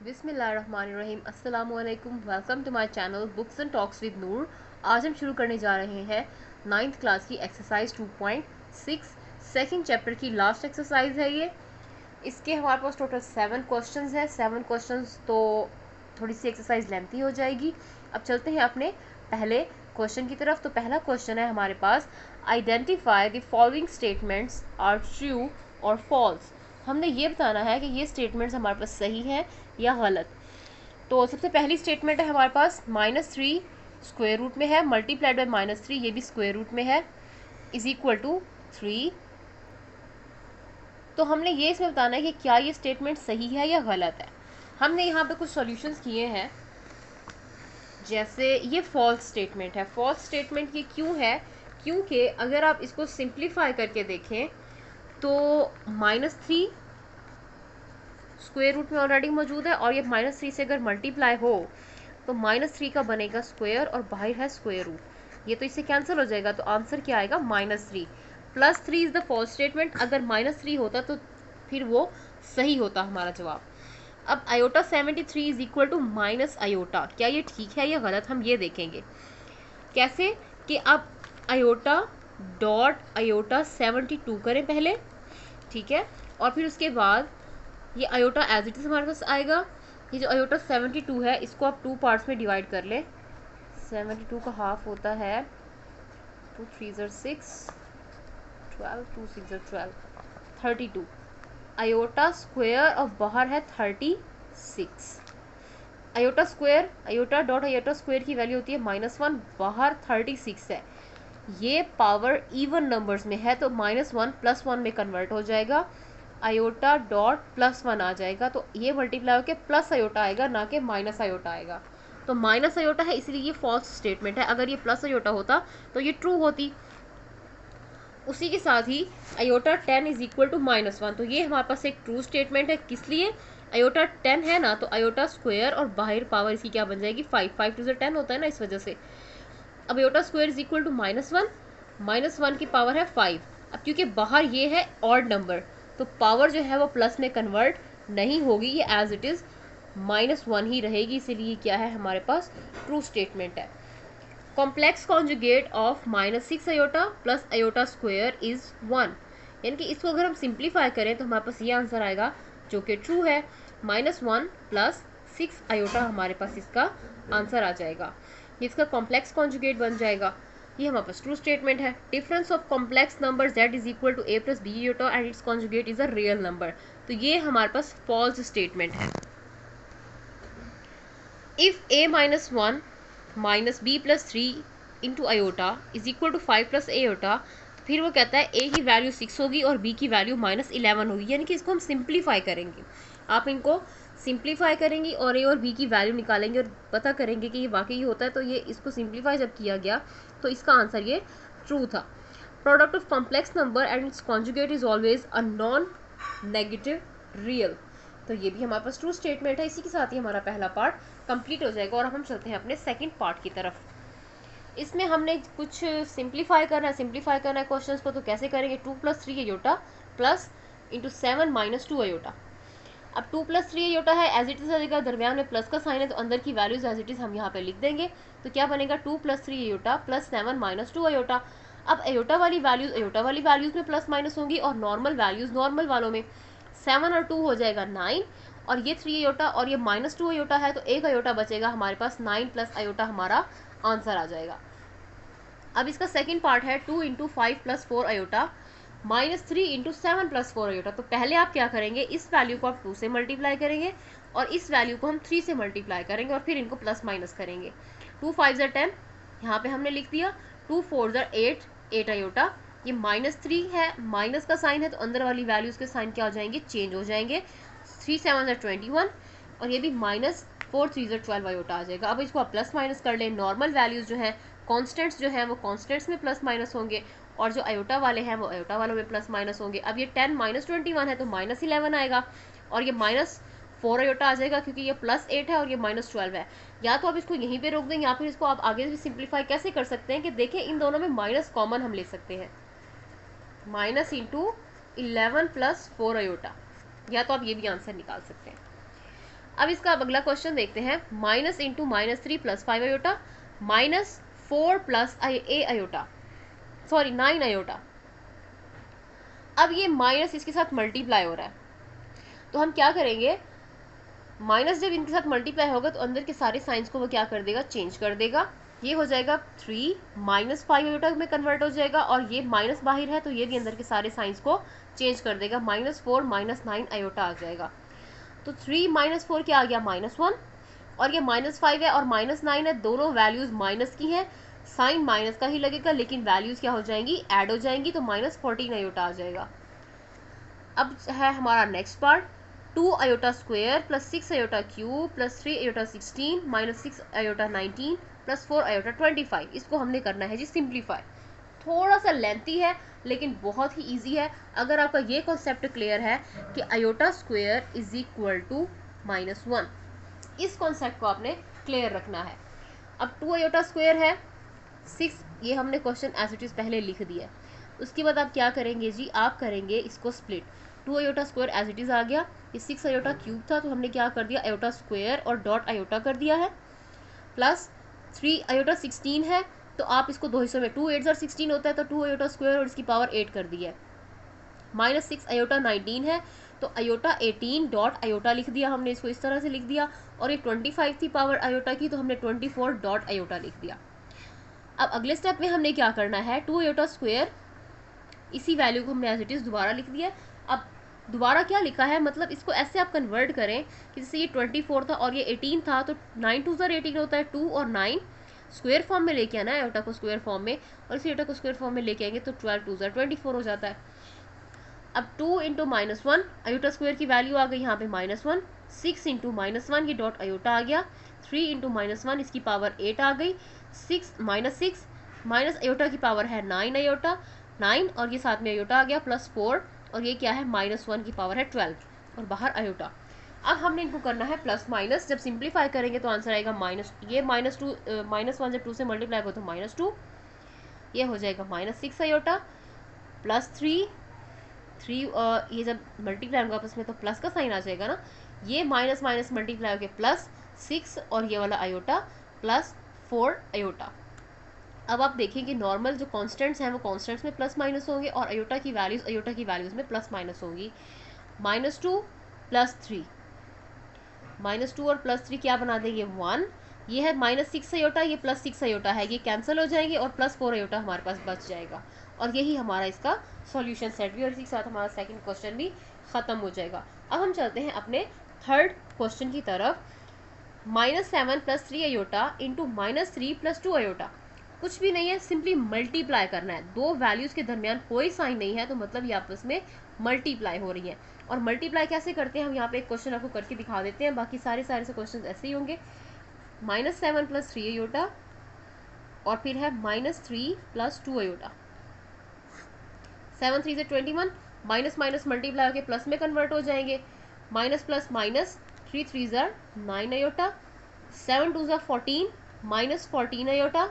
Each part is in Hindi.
बिस्मिल्लाहिर्रहमानिर्रहीम। अस्सलामुअलैकुम। Welcome to my channel books and talks with Noor. आज हम शुरू करने जा रहे हैं 9th क्लास की एक्सरसाइज 2.6 सेकंड चैप्टर की लास्ट एक्सरसाइज है ये। इसके हमारे पास टोटल 7 क्वेश्चंस है। 7 क्वेश्चंस तो थोड़ी सी एक्सरसाइज लेंथी हो जाएगी। अब चलते हैं अपने पहले क्वेश्चन की तरफ। तो पहला क्वेश्चन है हमारे पास, identify the following statements are true और फॉल्स। हमने ये बताना है कि ये स्टेटमेंट्स हमारे पास सही हैं या गलत। तो सबसे पहली स्टेटमेंट है हमारे पास, -3 स्क्वायर रूट में है मल्टीप्लाइड बाय -3, ये भी स्क्वायर रूट में है, इज इक्वल टू 3। तो हमने ये इसमें बताना है कि क्या ये स्टेटमेंट सही है या गलत है। हमने यहाँ पे कुछ सॉल्यूशंस किए हैं। जैसे ये फॉल्स स्टेटमेंट है। फॉल्स स्टेटमेंट ये क्यों है? क्योंकि अगर आप इसको सिंप्लीफाई करके देखें तो -3 स्क्वायर रूट में ऑलरेडी मौजूद है और ये -3 से अगर मल्टीप्लाई हो तो -3 का बनेगा स्क्वायर और बाहर है स्क्वायर रूट, ये तो इससे कैंसिल हो जाएगा। तो आंसर क्या आएगा? -3। +3 इज द फॉल्स स्टेटमेंट। अगर -3 होता तो फिर वो सही होता हमारा जवाब। अब iota 73 is equal to minus iota, क्या ये ठीक है या गलत, हम ये देखेंगे। कैसे कि आप आयोटा डॉट आयोटा 72 करें पहले, ठीक है, और फिर उसके बाद ये आयोटा एज इट इज हमारे पास आएगा। ये जो आयोटा 72 है इसको आप 2 पार्ट्स में डिवाइड कर लें। 72 का हाफ होता है 2 3 6 12, 2 6 12, 32। आयोटा स्क्वायर और बाहर है 36। Iota square, iota dot iota square की वैल्यू होती है -1, बाहर 36 है। ये पावर इवन नंबर्स में है तो -1 +1 में कन्वर्ट हो जाएगा। आयोटा डॉट +1 आ जाएगा तो ये मल्टीप्लाई होकर प्लस आयोटा आएगा, ना कि माइनस आयोटा आएगा। तो माइनस आयोटा है इसलिए ये फॉल्स स्टेटमेंट है। अगर ये प्लस आयोटा होता तो ये ट्रू होती। उसी के साथ ही आयोटा 10 इज इक्वल टू -1, तो ये हमारे पास एक ट्रू स्टेटमेंट है। किस लिए? आयोटा 10 है ना, तो आयोटा स्क्वायर और बाहर पावर इसकी क्या बन जाएगी? 5 5 टू 10 होता है ना, इस वजह से। अब iota square is equal to -1, -1 की पावर है 5। अब क्योंकि बाहर ये है ऑड नंबर तो पावर जो है वो प्लस में कन्वर्ट नहीं होगी, ये एज इट इज़ -1 ही रहेगी, इसीलिए क्या है हमारे पास ट्रू स्टेटमेंट है। Complex conjugate of -6 iota plus iota square is 1, यानी कि इसको अगर हम सिंप्लीफाई करें तो हमारे पास ये आंसर आएगा जो कि ट्रू है। -1 + 6 आयोटा हमारे पास इसका आंसर आ जाएगा, इसका कॉम्प्लेक्स कॉन्जुगेट बन जाएगा। ये हमारे पास ट्रू स्टेटमेंट है। Difference of complex number z is equal to a + b iota and its conjugate is a real number, तो ये हमारे पास फॉल्स स्टेटमेंट है। If a - 1 - b + 3 into iota is equal to 5 + a iota, फिर वो कहता है a की वैल्यू 6 होगी और b की वैल्यू -11 होगी, यानी कि इसको हम सिंप्लीफाई करेंगे। आप इनको सिंप्लीफाई करेंगे और a और b की वैल्यू निकालेंगे और पता करेंगे कि ये वाकई होता है। तो ये इसको सिंप्लीफाई जब किया गया तो इसका आंसर ये ट्रू था। Product of complex number and its conjugate is always a non negative real, तो ये भी हमारे पास ट्रू स्टेटमेंट है। इसी के साथ ही हमारा पहला पार्ट कंप्लीट हो जाएगा और अब हम चलते हैं अपने सेकंड पार्ट की तरफ। इसमें हमने कुछ सिंप्लीफाई करना है क्वेश्चंस को। तो कैसे करेंगे? 2 + 3 आयोटा प्लस इंटू 7 - 2 आयोटा। अब 2 + 3 आयोटा है एज इट इज आएगा, दरमियान में प्लस का साइन है तो अंदर की वैल्यूज एज इट इज हम यहाँ पे लिख देंगे। तो क्या बनेगा? 2 + 3 आयोटा प्लस 7 - 2 आयोटा। अब आयोटा वाली वैल्यूज में प्लस माइनस होंगी और नॉर्मल वैल्यूज नॉर्मल वालों में। 7 और 2 हो जाएगा 9 और ये 3 आयोटा और ये -2 आयोटा है तो एक आयोटा बचेगा हमारे पास। 9 + आयोटा हमारा आंसर आ जाएगा। अब इसका सेकंड पार्ट है 2 × 5 + 4 आयोटा -3 × 7 + 4 आयोटा। तो पहले आप क्या करेंगे? इस वैल्यू को आप 2 से मल्टीप्लाई करेंगे और इस वैल्यू को हम 3 से मल्टीप्लाई करेंगे और फिर इनको प्लस माइनस करेंगे। 2 5 = 10, यहाँ पे हमने लिख दिया। 2 4 = 8, 8 आयोटा। ये -3 है, माइनस का साइन है तो अंदर वाली वैल्यूज के साइन क्या हो जाएंगे? चेंज हो जाएंगे। 3 7 = 21 और ये भी -4 3 = 12 आयोटा आ जाएगा। अब इसको आप प्लस माइनस कर लें। नॉर्मल वैल्यूज जो हैं, कॉन्स्टेंट्स जो हैं वो कॉन्स्टेंट्स में प्लस माइनस होंगे और जो आयोटा वाले हैं वो आयोटा वालों में प्लस माइनस होंगे। अब ये 10 - 21 है तो -11 आएगा और ये -4 आयोटा आ जाएगा क्योंकि ये +8 है और ये -12 है। या तो आप इसको यहीं पे रोक दें या फिर इसको आप आगे भी सिंप्लीफाई कैसे कर सकते हैं कि देखें इन दोनों में माइनस कॉमन हम ले सकते हैं। -11 + 4 आयोटा, या तो आप ये भी आंसर निकाल सकते हैं। अब इसका अब अगला क्वेश्चन देखते हैं, minus into minus 3 plus 5 iota minus 4 plus a iota, sorry 9 iota. अब ये माइनस इसके साथ मल्टीप्लाई हो रहा है, तो हम क्या करेंगे, माइनस जब इनके साथ मल्टीप्लाई होगा तो अंदर के सारे साइंस को वो क्या कर देगा, चेंज कर देगा। ये हो जाएगा 3 माइनस 5 आयोटा में कन्वर्ट हो जाएगा, और ये माइनस बाहर है तो ये भी अंदर के सारे साइंस को चेंज कर देगा, माइनस 4 माइनस 9 आयोटा आ जाएगा। तो 3 माइनस 4 क्या आ गया, -1, और ये -5 है और -9 है, दोनों वैल्यूज माइनस की हैं, साइन माइनस का ही लगेगा, लेकिन वैल्यूज क्या हो जाएंगी, ऐड हो जाएंगी, तो -14 आयोटा आ जाएगा। अब है हमारा next part, 2 iota square plus 6 iota cube plus 3 iota 16 minus 6 iota 19 plus 4 iota 25। इसको हमने करना है जी सिंप्लीफाई। थोड़ा सा लेंथी है लेकिन बहुत ही इजी है। अगर आपका ये कॉन्सेप्ट क्लियर है कि iota square is equal to -1, इस कॉन्सेप्ट को आपने क्लियर रखना है। अब 2 आयोटा स्क्वायर है 6, ये हमने क्वेश्चन एज इट इज पहले लिख दिया। उसके बाद आप क्या करेंगे जी, आप करेंगे इसको split. 2 iota square as it is आ गया, ये 6 आयोटा क्यूब था तो हमने क्या कर दिया, आयोटा स्क्वायर और डॉट आयोटा कर दिया है, प्लस 3 आयोटा 16 है तो आप इसको दो हिस्सों में, 2 8 16 होता है तो 2 आयोटा स्क्वायर और इसकी पावर 8 कर दी है, माइनस 6 आयोटा 19 है तो आयोटा 18 डॉट आयोटा लिख दिया हमने, इसको इस तरह से लिख दिया, और ये 25 थी पावर आयोटा की तो हमने 24 डॉट आयोटा लिख दिया। अब अगले स्टेप में हमने क्या करना है, 2 आयोटा स्क्वायर, इसी वैल्यू को हमने एज इट इज दोबारा लिख दिया। अब दोबारा क्या लिखा है, मतलब इसको ऐसे आप कन्वर्ट करें कि जैसे ये 24 था और ये 18 था तो 9 2 18 होता है, 2 और 9 स्क्वायर फॉर्म में लेके आना है आयोटा को स्क्वायर फॉर्म में, और इसी आयोटा को स्क्वायर फॉर्म में लेके आएंगे तो 12 2 24 हो जाता है। अब 2 इंटू -1 आयोटा स्क्वायर की वैल्यू आ गई यहाँ पे -1, 6 इंटू -1 ये डॉट आयोटा आ गया, 3 इंटू -1 इसकी पावर 8 आ गई, 6 माइनस आयोटा की पावर है 9 आयोटा, 9 और ये साथ में आयोटा आ गया प्लस 4, और ये क्या है -1 की पावर है 12 और बाहर आयोटा। अब हमने इनको करना है प्लस माइनस, जब सिंप्लीफाई करेंगे तो आंसर आएगा ये -1 जब 2 से मल्टीप्लाई हो तो -2, ये हो जाएगा -6 आयोटा प्लस 3 ये जब मल्टीप्लाई होगा आपस में तो प्लस का साइन आ जाएगा ना, ये माइनस माइनस मल्टीप्लाई होकर प्लस 6 और ये वाला आयोटा प्लस 4 आयोटा। अब आप देखिए कि नॉर्मल जो कांस्टेंट्स हैं वो कांस्टेंट्स में प्लस माइनस होंगे और आयोटा की वैल्यूज में प्लस माइनस होंगी। -2 प्लस 3, -2 और प्लस 3 क्या बना देंगे 1, ये है -6 आयोटा, ये प्लस 6 आयोटा है, ये कैंसिल हो जाएंगे और प्लस 4 आयोटा हमारे पास बच जाएगा, और यही हमारा इसका सॉल्यूशन सेट भी, और इसी के साथ हमारा सेकंड क्वेश्चन भी खत्म हो जाएगा। अब हम चलते हैं अपने थर्ड क्वेश्चन की तरफ। -7 plus 3 iota into -3 plus 2 iota, कुछ भी नहीं है, सिंपली मल्टीप्लाई करना है। दो वैल्यूज के दरमियान कोई साइन नहीं है तो मतलब ये आपस में मल्टीप्लाई हो रही है। और मल्टीप्लाई कैसे करते हैं हम यहाँ पे एक क्वेश्चन आपको करके दिखा देते हैं, बाकी सारे से क्वेश्चन ऐसे ही होंगे। -7 प्लस 3 आयोटा और फिर है -3 प्लस 2 आयोटा, 7 3 से 21, माइनस माइनस मल्टीप्लाई होकर प्लस में कन्वर्ट हो जाएंगे, minus plus minus 3 3 9 iota, 7 2 14 -14 iota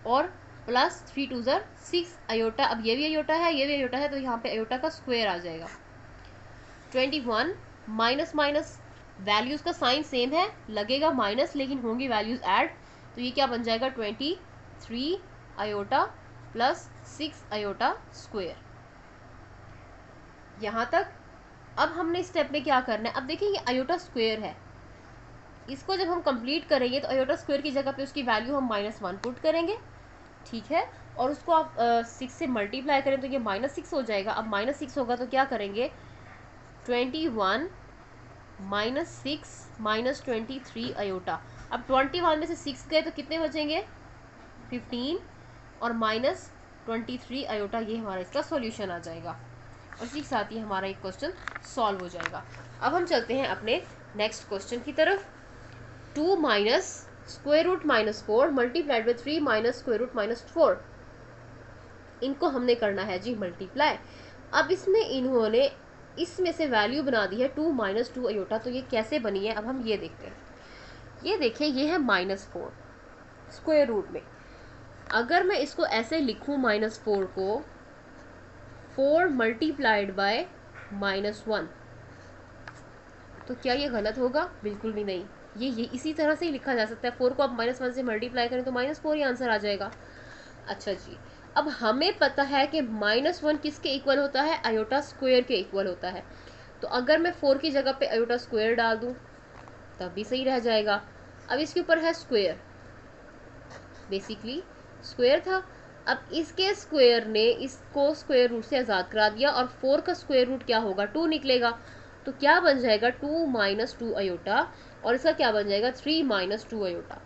और प्लस 3 2 6 आयोटा। अब ये भी आयोटा है ये भी आयोटा है तो यहाँ पे आयोटा का स्क्वायर आ जाएगा। 21 माइनस माइनस वैल्यूज का साइन सेम है, लगेगा माइनस लेकिन होंगी वैल्यूज ऐड, तो ये क्या बन जाएगा 23 आयोटा प्लस 6 आयोटा स्क्वायर। यहाँ तक। अब हमने स्टेप में क्या करना है, अब देखिए ये आयोटा स्क्वायर है, इसको जब हम कंप्लीट करेंगे तो आयोटा स्क्वायर की जगह पे उसकी वैल्यू हम -1 पुट करेंगे, ठीक है, और उसको आप 6 से मल्टीप्लाई करें तो ये -6 हो जाएगा। अब -6 होगा तो क्या करेंगे 21 -6 -23 आयोटा। अब 21 में से 6 गए तो कितने बचेंगे 15 और -23 आयोटा, ये हमारा इसका सॉल्यूशन आ जाएगा और इसी के साथ ही हमारा एक क्वेश्चन सॉल्व हो जाएगा। अब हम चलते हैं अपने नेक्स्ट क्वेश्चन की तरफ। 2 minus square root -4 multiplied by 3 minus square root -4, इनको हमने करना है जी मल्टीप्लाई। अब इसमें इन्होंने इसमें से वैल्यू बना दी है 2 - 2 आयोटा, तो ये कैसे बनी है अब हम ये देखते हैं। ये देखिए ये है -4 स्क्वायर रूट में, अगर मैं इसको ऐसे लिखूं -4 को 4 मल्टीप्लाइड बाय -1 तो क्या ये गलत होगा? बिल्कुल भी नहीं। ये इसी तरह से ही लिखा जा सकता है। 4 को आप -1 से मल्टीप्लाई करें तो -4 ही आंसर आ जाएगा। अच्छा जी, अब हमें पता है कि -1 किसके इक्वल होता है? आयोटा स्क्वायर के इक्वल होता है। तो अगर मैं 4 की जगह पे आयोटा स्क्वायर डाल दूं तब भी सही रह जाएगा। अब इसके ऊपर है स्क्वायर, बेसिकली स्क्वायर था। अब इसके स्क्वायर ने इसको स्क्वायर रूट से आज़ाद करा दिया और 4 का स्क्वायर रूट क्या होगा? 2 निकलेगा। तो क्या बन जाएगा? 2 - 2 आयोटा, और इसका क्या बन जाएगा? 3 - 2 आयोटा।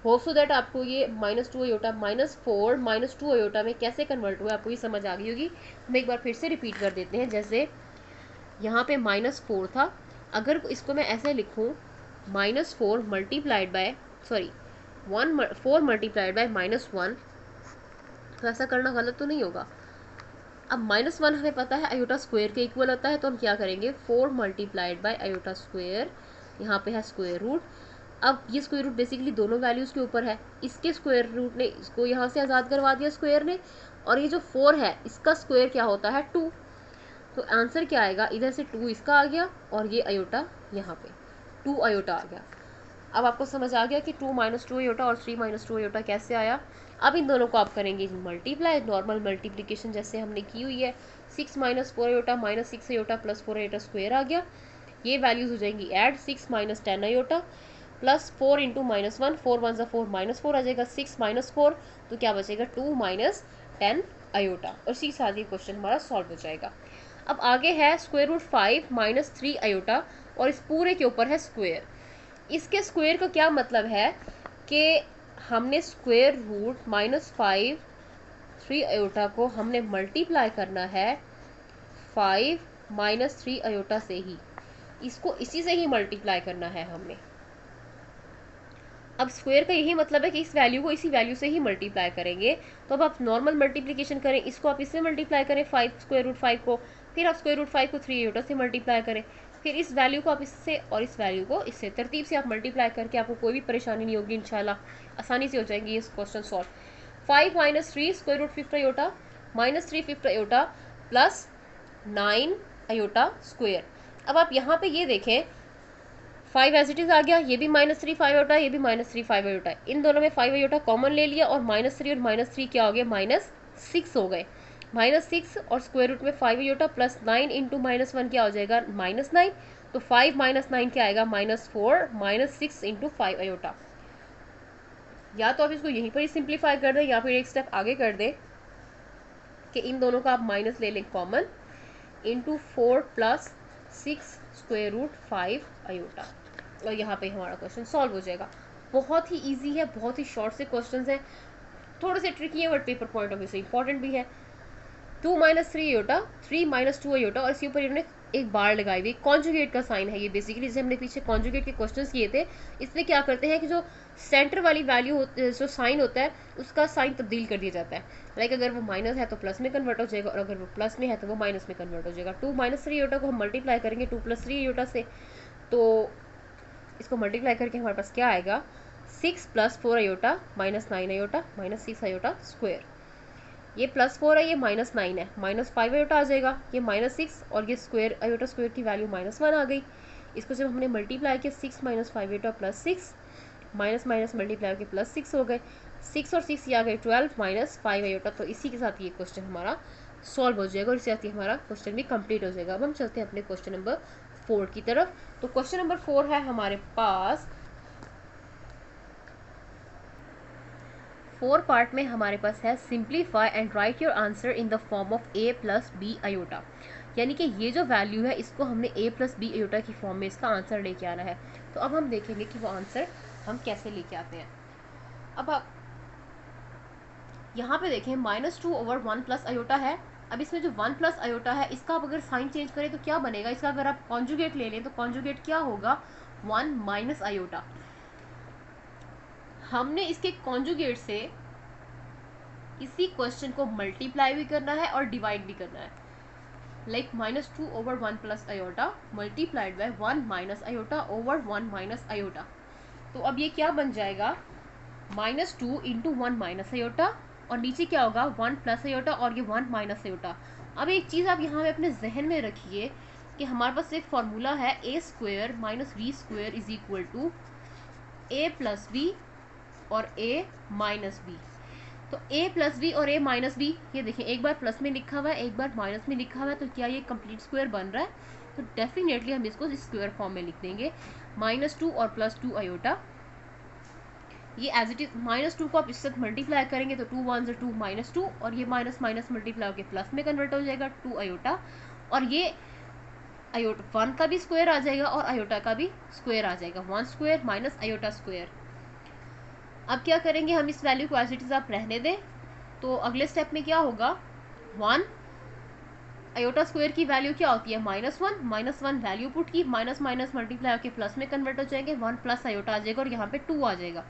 होप सो दैट आपको ये -2 आयोटा -4 -2 आयोटा में कैसे कन्वर्ट हुआ आपको ये समझ आ गई होगी। हम एक बार फिर से रिपीट कर देते हैं। जैसे यहाँ पे -4 था, अगर इसको मैं ऐसे लिखूँ -4 मल्टीप्लाइड बाय 4 मल्टीप्लाइड बाय -1, तो ऐसा करना गलत तो नहीं होगा। अब -1 हमें पता है आयोटा स्क्वायर के इक्वल होता है, तो हम क्या करेंगे? 4 मल्टीप्लाइड बाय आयोटा स्क्वायर, यहाँ पे है स्क्वायर रूट। अब ये स्क्वायर रूट बेसिकली दोनों वैल्यूज़ के ऊपर है। इसके स्क्वायर रूट ने इसको यहाँ से आज़ाद करवा दिया स्क्वायर ने, और ये जो 4 है इसका स्क्वायर क्या होता है? 2। तो आंसर क्या आएगा? इधर से 2 इसका आ गया और ये आयोटा यहाँ पे 2 आयोटा आ गया। अब आपको समझ आ गया कि 2 - 2 आयोटा और 3 - 2 आयोटा कैसे आया। अब इन दोनों को आप करेंगे मल्टीप्लाई, नॉर्मल मल्टीप्लिकेशन जैसे हमने की हुई है। 6 - 4 iota -6 iota plus 4 iota square आ गया। ये वैल्यूज हो जाएंगी ऐड। 6 - 10 आयोटा प्लस 4 इंटू -1, 4 1 ज़ा 4 -4 आ जाएगा। 6 - 4 तो क्या बचेगा? 2 - 10 आयोटा, और इसी के साथ ये क्वेश्चन हमारा सॉल्व हो जाएगा। अब आगे है स्क्वायर रूट 5 - 3 आयोटा, और इस पूरे के ऊपर है स्क्वायर। इसके स्क्वायर का क्या मतलब है कि हमने स्क्वायर रूट -5 3 आयोटा को हमने मल्टीप्लाई करना है 5 - 3 आयोटा से ही, इसको इसी से ही मल्टीप्लाई करना है हमने। अब स्क्वायर का यही मतलब है कि इस वैल्यू को इसी वैल्यू से ही मल्टीप्लाई करेंगे। तो अब आप नॉर्मल मल्टीप्लिकेशन करें, इसको आप इससे मल्टीप्लाई करें 5 स्क्वायर रूट 5 को, फिर आप स्क्वायर रूट 5 को 3 आयोटा से मल्टीप्लाई करें, फिर इस वैल्यू को आप इससे और इस वैल्यू को इससे, तरतीब से आप मल्टीप्लाई करके आपको कोई भी परेशानी नहीं होगी। इंशाल्लाह आसानी से हो जाएंगी ये question solve. 5 - 3 square root 5 iota -3 5 iota plus 9 iota square. अब आप यहाँ पे ये देखें 5 एज इट इज आ गया, ये भी -3 5 आयोटा, ये भी -3 5 आयोटा। इन दोनों में 5 आयोटा कॉमन ले लिया और -3 और -3 क्या हो गया? -6 हो गए। -6 और स्क्वायर रूट में 5 आयोटा प्लस 9 इंटू -1 क्या हो जाएगा? -9। तो 5 - 9 क्या आएगा? -4 -6 इंटू 5 आयोटा। या तो आप इसको यहीं पर ही सिंप्लीफाई कर दें या फिर एक स्टेप आगे कर दें कि इन दोनों का आप माइनस ले लें common, into 4 + 6 square root 5 iota, और यहाँ पे हमारा क्वेश्चन सॉल्व हो जाएगा। बहुत ही इजी है, बहुत ही शॉर्ट से क्वेश्चंस हैं, थोड़े से ट्रिकी है but paper point of view से इंपॉर्टेंट भी है। 2 - 3 आयोटा, 3 - 2 आयोटा, और इसके ऊपर इन्होंने एक बार लगाई हुई, कॉन्जुगेट का साइन है ये। बेसिकली जैसे हमने पीछे कॉन्जुगेट के क्वेश्चंस किए थे, इसमें क्या करते हैं कि जो सेंटर वाली वैल्यू जो साइन होता है उसका साइन तब्दील कर दिया जाता है। लाइक अगर वो माइनस है तो प्लस में कन्वर्ट हो जाएगा, और अगर वो प्लस में है तो वो माइनस में कन्वर्ट हो जाएगा। 2 - 3 आयोटा को हम मल्टीप्लाई करेंगे 2 + 3 आयोटा से, तो इसको मल्टीप्लाई करके हमारे पास क्या आएगा? 6 + 4 आयोटा -9 आयोटा -6 आयोटा स्क्वायर। ये +4 है, ये -9 है, -5 आयोटा आ जाएगा, ये -6, और ये स्क्वायर आयोटा स्क्वायर की वैल्यू -1 आ गई। इसको जब हमने मल्टीप्लाई किया 6 - 5 iota plus 6, minus minus multiply के +6 हो गए, 6 और 6 ये आ गए 12 -5 आयोटा। तो इसी के साथ ये क्वेश्चन हमारा सॉल्व हो जाएगा और इसके साथ ही हमारा क्वेश्चन भी कंप्लीट हो जाएगा। अब हम चलते हैं अपने क्वेश्चन नंबर 4 की तरफ। तो क्वेश्चन नंबर 4 है हमारे पास, 4 पार्ट में हमारे पास है simplify and right your answer in the form of a + b iota. यानी कि ये जो वैल्यू है इसको हमने a + b आयोटा की फॉर्म में इसका आंसर लेके आना है। तो अब हम देखेंगे कि वो आंसर हम कैसे लेके आते हैं। अब आप यहाँ पे देखें -2/1 + आयोटा है। अब इसमें जो 1 + आयोटा है इसका आप अगर साइन चेंज करें तो क्या बनेगा? इसका अगर आप कॉन्जुगेट ले लें तो कॉन्जुगेट क्या होगा? 1 - आयोटा। हमने इसके कॉन्जुगेट से इसी क्वेश्चन को मल्टीप्लाई भी करना है और डिवाइड भी करना है। Like -2/1 + iota multiplied bye 1 - iota over 1 - iota. तो अब ये क्या बन जाएगा? -2 इंटू 1 - आयोटा, और नीचे क्या होगा? 1 + आयोटा, और ये 1 - आयोटा। अब एक चीज़ आप यहाँ पे अपने जहन में रखिए कि हमारे पास एक फॉर्मूला है a square minus b square is equal to a plus b और ए माइनस बी। तो a प्लस बी और a माइनस बी, ये देखिए एक बार प्लस में लिखा हुआ है एक बार माइनस में लिखा हुआ है, तो क्या ये कंप्लीट स्क्वायर बन रहा है? तो डेफिनेटली हम इसको स्क्वायर फॉर्म में लिख देंगे। -2 और +2 आयोटा, ये एज इट इज -2 को आप इससे मल्टीप्लाई करेंगे तो 2 1 2 -2 और ये माइनस माइनस मल्टीप्लाई होकर प्लस में कन्वर्ट हो जाएगा 2 आयोटा, और ये आयोटा 1 का भी स्क्वायर आ जाएगा और आयोटा का भी स्क्वायर आ जाएगा, 1 स्क्वायर माइनस आयोटा स्क्वायर। अब क्या करेंगे हम इस वैल्यू को एज इट इज आप रहने दें, तो अगले स्टेप में क्या होगा 1 आयोटा स्क्वायर की वैल्यू क्या होती है -1 वैल्यू पुट की, माइनस माइनस मल्टीप्लाई होकर प्लस में कन्वर्ट हो जाएंगे, 1 प्लस आयोटा आ जाएगा और यहाँ पे 2 आ जाएगा।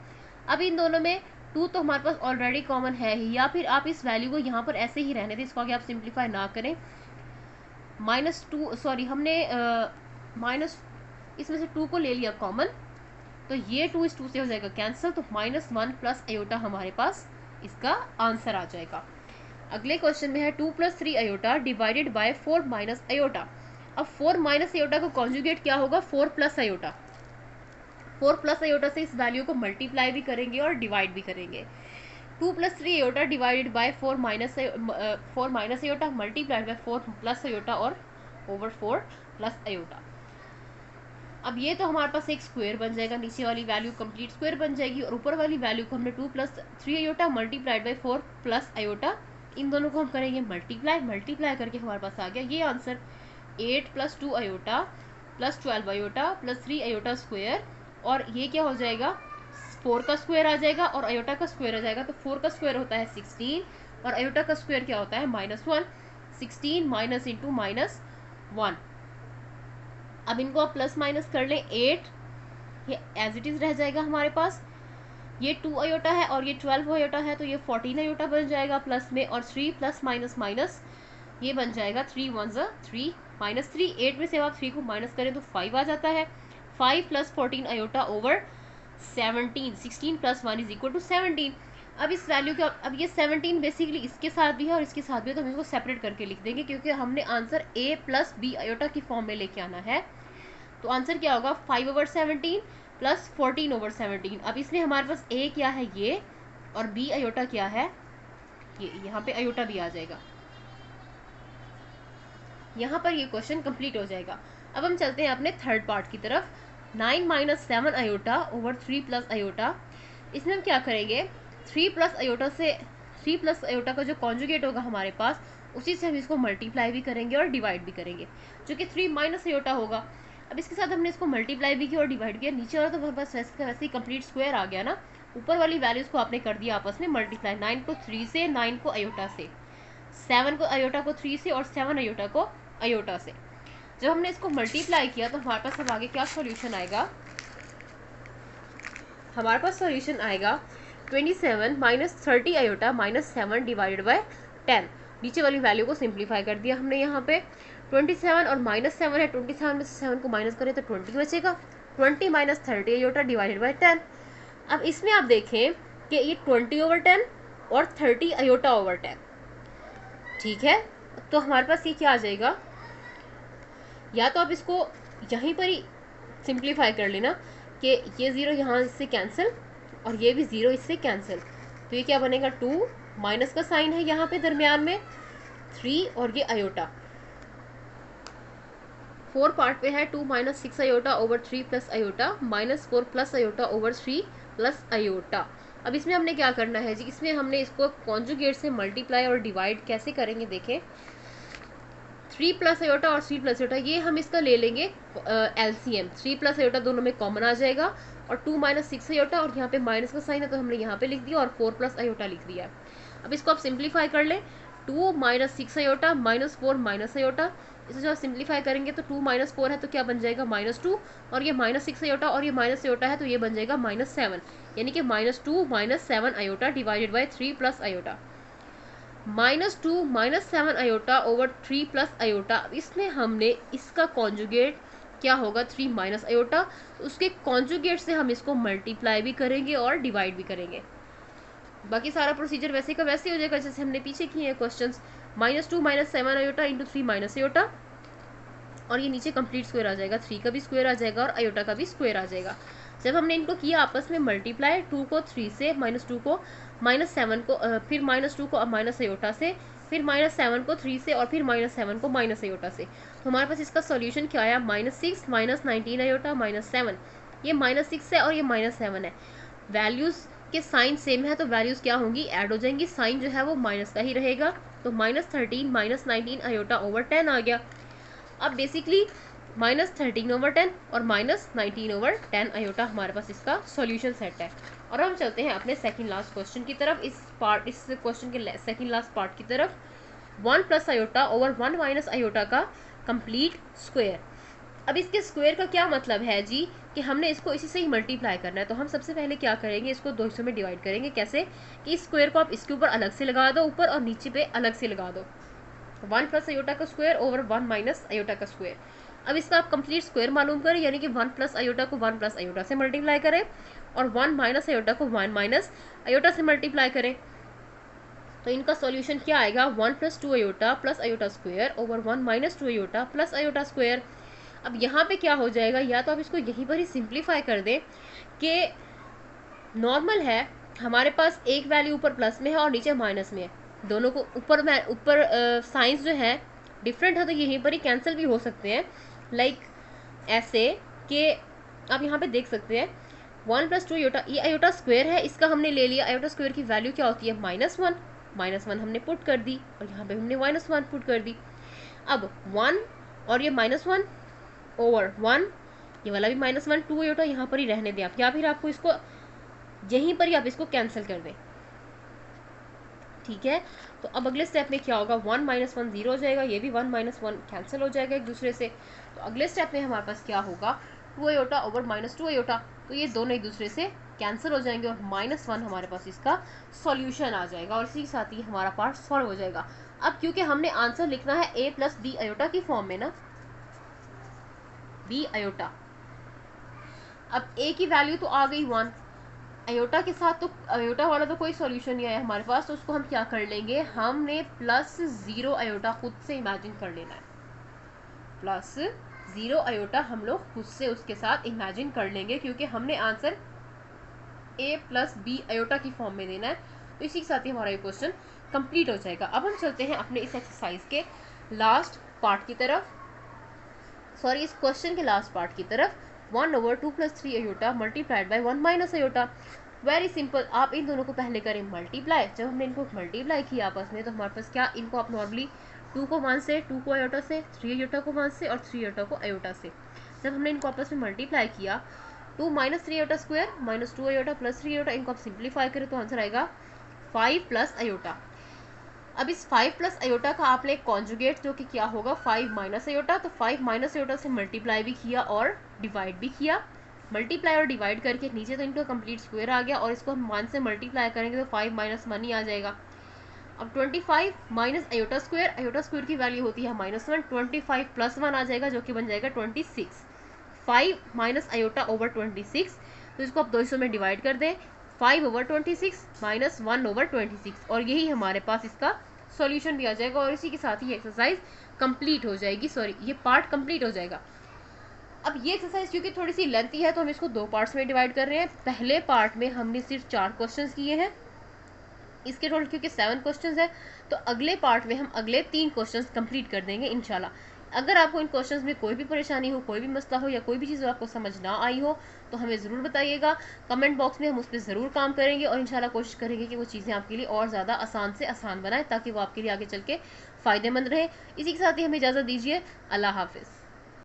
अब इन दोनों में 2 तो हमारे पास ऑलरेडी कॉमन है ही, या फिर आप इस वैल्यू को यहाँ पर ऐसे ही रहने दें, इसको आगे आप सिंप्लीफाई ना करें। -2 सॉरी हमने माइनस इसमें से 2 को ले लिया कॉमन, तो ये 2 इस 2 से हो जाएगा कैंसिल, तो -1 प्लस आयोटा हमारे पास इसका आंसर आ जाएगा। अगले क्वेश्चन में है 2 + 3 iota divided by 4 minus iota. अब 4 माइनस आयोटा को कॉन्जुगेट क्या होगा 4 प्लस आयोटा, 4 प्लस आयोटा से इस वैल्यू को मल्टीप्लाई भी करेंगे और डिवाइड भी करेंगे। 2 + 3 iota divided by 4 minus iota multiplied by 4 plus iota और ओवर 4 प्लस आयोटा। अब ये तो हमारे पास एक स्क्वायर बन जाएगा, नीचे वाली वैल्यू कंप्लीट स्क्वायर बन जाएगी और ऊपर वाली वैल्यू को हमने 2 + 3 iota multiplied by 4 plus iota, इन दोनों को हम करेंगे मल्टीप्लाई करके हमारे पास आ गया ये answer 8 + 2 iota plus 12 iota plus 3 iota square, और ये क्या हो जाएगा 4 का स्क्वायर आ जाएगा और आयोटा का स्क्वायर आ जाएगा, तो 4 का स्क्वायर होता है 16 और आयोटा का स्क्वायर क्या होता है -1, 16 माइनस इंटू -1। अब इनको आप प्लस माइनस कर लें 8, ये एज इट इज रह जाएगा हमारे पास, ये 2 आयोटा है और ये 12 आयोटा है, तो ये 14 आयोटा बन जाएगा प्लस में, और 3 प्लस माइनस माइनस ये बन जाएगा 3 1 3 -3, 8 में से आप 3 को माइनस करें तो 5 आ जाता है, 5 + 14 आयोटा ओवर 17, 16 + 1 = 17। अब इस वैल्यू का अब ये 17 बेसिकली इसके साथ भी है और इसके साथ भी है, तो हम इसको सेपरेट करके लिख देंगे क्योंकि हमने आंसर a + b आयोटा की फॉर्म में लेके आना है। तो आंसर क्या होगा 5/17 + 14/17। अब इसमें हमारे पास a क्या है ये और b आयोटा क्या है ये, यहाँ पे आयोटा भी आ जाएगा, यहाँ पर ये क्वेश्चन कंप्लीट हो जाएगा। अब हम चलते हैं अपने थर्ड पार्ट की तरफ, 9 - 7 आयोटा ओवर 3 + आयोटा। इसमें हम क्या करेंगे 3 + आयोटा से 3 + आयोटा का जो कॉन्जुगेट होगा हमारे पास उसी से हम इसको मल्टीप्लाई भी करेंगे और डिवाइड भी करेंगे, जो कि 3 माइनस आयोटा होगा। अब इसके साथ हमने इसको मल्टीप्लाई भी किया और डिवाइड किया, नीचे वाला तो हमारे पास वैसे का वैसे ही कंप्लीट स्क्वायर आ गया ना, ऊपर वाली वैल्यूज को आपने कर दिया आपस में मल्टीप्लाई, 9 को 3 से, 9 को आयोटा से, 7 को आयोटा को 3 से और 7 आयोटा को आयोटा से। जब हमने इसको मल्टीप्लाई किया तो हमारे पास अब आगे क्या सॉल्यूशन आएगा, हमारे पास सॉल्यूशन आएगा 27 - 30 आयोटा -7 डिवाइडेड बाय 10। नीचे वाली वैल्यू को सिंप्लीफाई कर दिया हमने, यहाँ पे 27 और -7 है, 27 में से 7 को माइनस करें तो 20 बचेगा, 20 - 30 आयोटा डिवाइडेड बाय 10। अब इसमें आप देखें कि ये 20/10 और 30 आयोटा ओवर 10, ठीक है। तो हमारे पास ये क्या आ जाएगा, या तो आप इसको यहीं पर ही सिंप्लीफाई कर लेना कि ये 0 यहाँ से कैंसिल और ये भी 0 इससे कैंसिल, तो ये क्या बनेगा 2 माइनस का साइन है यहाँ पे दरमियान में 3 और ये आयोटा 4 पार्ट पे है, 2 - 6 iota over 3 + iota -4 + iota over 3 + iota. अब इसमें हमने क्या करना है जी, इसमें हमने इसको कॉन्जुगेट से मल्टीप्लाई और डिवाइड कैसे करेंगे देखें, 3 + आयोटा और 3 + आयोटा ये हम इसका ले लेंगे एलसीएम, 3 + आयोटा दोनों में कॉमन आ जाएगा और 2 - 6 आयोटा और यहाँ पे माइनस का साइन है तो हमने यहाँ पे लिख दिया और 4 + आयोटा लिख दिया। अब इसको आप सिंप्लीफाई कर लें, 2 - 6 आयोटा -4 - आयोटा, इसे जब आप सिंप्लीफाई करेंगे तो 2 - 4 है तो क्या बन जाएगा -2 और ये -6 आयोटा और ये माइनस आयोटा है तो ये बन जाएगा -7, यानी कि -2 - 7 iota divided by 3 + iota, -2 - 7 iota over 3 + iota. इसमें हमने इसका कॉन्जुगेट क्या होगा 3 माइनस आयोटा, उसके कॉन्जुगेट से हम इसको मल्टीप्लाई भी करेंगे और डिवाइड भी करेंगे। बाकी सारा प्रोसीजर वैसे का वैसे हो जाएगा जैसे हमने पीछे किए हैं questions, -2 - 7 iota into 3 minus iota, और ये नीचे कंप्लीट स्क्वायर आ जाएगा, 3 का भी स्क्वायर आ जाएगा और आयोटा का भी स्क्वायर आ जाएगा। जब हमने इनको किया आपस में मल्टीप्लाई, 2 को 3 से, -2 को -7 को फिर -2 को माइनस आयोटा से, फिर -7 को 3 से और फिर -7 को माइनस आयोटा से, तो हमारे पास इसका सॉल्यूशन क्या आया, -6 -19 आयोटा -7। ये -6 है और ये -7 है, वैल्यूज़ के साइन सेम है तो वैल्यूज़ क्या होंगी, ऐड हो जाएंगी, साइन जो है वो माइनस का ही रहेगा, तो -13 -19 आयोटा ओवर 10 आ गया। अब बेसिकली -13/10 और -19/10 आयोटा हमारे पास इसका सॉल्यूशन सेट है। और हम चलते हैं अपने सेकंड लास्ट क्वेश्चन की तरफ। इस क्वेश्चन के सेकंड लास्ट पार्ट की तरफ, 1 + आयोटा ओवर 1 - आयोटा का कंप्लीट स्क्वायर। अब इसके स्क्वायर का क्या मतलब है जी, कि हमने इसको इसी से ही मल्टीप्लाई करना है। तो हम सबसे पहले क्या करेंगे, इसको 2 हिस्सों में डिवाइड करेंगे। कैसे कि इस स्क्वायर को आप इसके ऊपर अलग से लगा दो ऊपर, और नीचे पे अलग से लगा दो। 1 + आयोटा का स्क्वायर ओवर 1 - आयोटा का स्क्वायर। अब इसका आप कंप्लीट स्क्वायर मालूम करें, यानी कि 1 + आयोटा को 1 + आयोटा से मल्टीप्लाई करें और 1 - आयोटा को 1 - आयोटा से मल्टीप्लाई करें। तो इनका सॉल्यूशन क्या आएगा, 1 + 2 iota plus iota square over 1 - 2 iota plus iota square. अब यहाँ पे क्या हो जाएगा, या तो आप इसको यहीं पर ही सिंप्लीफाई कर दें कि नॉर्मल है, हमारे पास एक वैल्यू ऊपर प्लस में है और नीचे माइनस में है, दोनों को ऊपर साइंस जो है डिफरेंट है, तो यहीं पर ही कैंसिल भी हो सकते हैं। लाइक ऐसे कि आप यहाँ पे देख सकते हैं 1 + 2 आयोटा, ये आयोटा स्क्वायर है, इसका हमने ले लिया। आयोटा स्क्वायर की वैल्यू क्या होती है, -1, -1 हमने पुट कर दी और यहाँ पे हमने -1 पुट कर दी। अब 1 और ये -1 ओवर 1, ये वाला भी -1, 2 आयोटा यहाँ पर ही रहने दें आप, या फिर आपको इसको यहीं पर ही आप इसको कैंसिल कर दें। ठीक है, तो अब अगले स्टेप में क्या होगा, 1 - 1 0 हो जाएगा, ये भी 1 - 1 कैंसिल हो जाएगा एक दूसरे से। तो अगले स्टेप में हमारे पास क्या होगा, 2 आयोटा ओवर -2 आयोटा, तो ये दोनों एक दूसरे से कैंसिल हो जाएंगे और -1 हमारे पास इसका सॉल्यूशन आ जाएगा और इसी के साथ ही हमारा पार्ट सॉल्व हो जाएगा। अब क्योंकि हमने आंसर लिखना है a + b आयोटा की फॉर्म में ना, b आयोटा, अब a की वैल्यू तो आ गई 1, आयोटा के साथ तो आयोटा वाला तो कोई सॉल्यूशन नहीं आया हमारे पास, तो उसको हम क्या कर लेंगे, हमने +0 आयोटा खुद से इमेजिन कर लेना है, +0 आयोटा हम लोग खुद से उसके साथ इमेजिन कर लेंगे, क्योंकि हमने आंसर a + b आयोटा की फॉर्म में देना है। तो इसी के साथ ही हमारा ये क्वेश्चन कंप्लीट हो जाएगा। अब हम चलते हैं अपने इस एक्सरसाइज के लास्ट पार्ट की तरफ, सॉरी इस क्वेश्चन के लास्ट पार्ट की तरफ। 1/2 + 3 iota multiplied bye 1 - iota. Very simple, आप इन दोनों को पहले करें मल्टीप्लाई। जब हमने इनको मल्टीप्लाई किया आपस में, तो हमारे पास क्या, इनको आप नॉर्मली 2 को 1 से, 2 को आयोटा से, 3 आयोटा को 1 से और 3 आयोटा को आयोटा से, जब हमने इनको आपस में मल्टीप्लाई किया, 2 - 3 iota square -2 iota plus 3 iota, इनको आप सिंप्लीफाई करें तो आंसर आएगा 5 + आयोटा। अब इस 5 + आयोटा का आपने एक कॉन्जुगेट जो कि क्या होगा, 5 - आयोटा, तो 5 - आयोटा से मल्टीप्लाई भी किया और डिवाइड भी किया। मल्टीप्लाई और डिवाइड करके नीचे तो इनका कंप्लीट स्क्वायर आ गया और इसको हम 1 से मल्टीप्लाई करेंगे तो 5 - 1 ही आ जाएगा। अब 25 - आयोटा स्क्वायर की वैल्यू होती है -1, 25 + 1 आ जाएगा जो कि बन जाएगा 26। 5 - आयोटा ओवर 26, तो इसको आप 2 हिस्सों में डिवाइड कर दें, 5/26 -1/26, और यही हमारे पास इसका सॉल्यूशन भी आ जाएगा और इसी के साथ ही एक्सरसाइज कंप्लीट हो जाएगी, सॉरी ये पार्ट कंप्लीट हो जाएगा। अब ये एक्सरसाइज क्योंकि थोड़ी सी लेंथी है तो हम इसको 2 पार्ट्स में डिवाइड कर रहे हैं। पहले पार्ट में हमने सिर्फ 4 क्वेश्चंस किए हैं, इसके टोटल क्योंकि 7 क्वेश्चंस है, तो अगले पार्ट में हम अगले 3 क्वेश्चंस कंप्लीट कर देंगे इंशाल्लाह। अगर आपको इन क्वेश्चंस में कोई भी परेशानी हो, कोई भी मसला हो या कोई भी चीज़ आपको समझ ना आई हो, तो हमें ज़रूर बताइएगा कमेंट बॉक्स में, हम उस पर ज़रूर काम करेंगे और इंशाल्लाह कोशिश करेंगे कि वो चीज़ें आपके लिए और ज़्यादा आसान से आसान बनाएं, ताकि वो आपके लिए आगे चल के फ़ायदेमंद रहे। इसी के साथ ही हमें इजाज़त दीजिए, अल्लाह हाफिज़।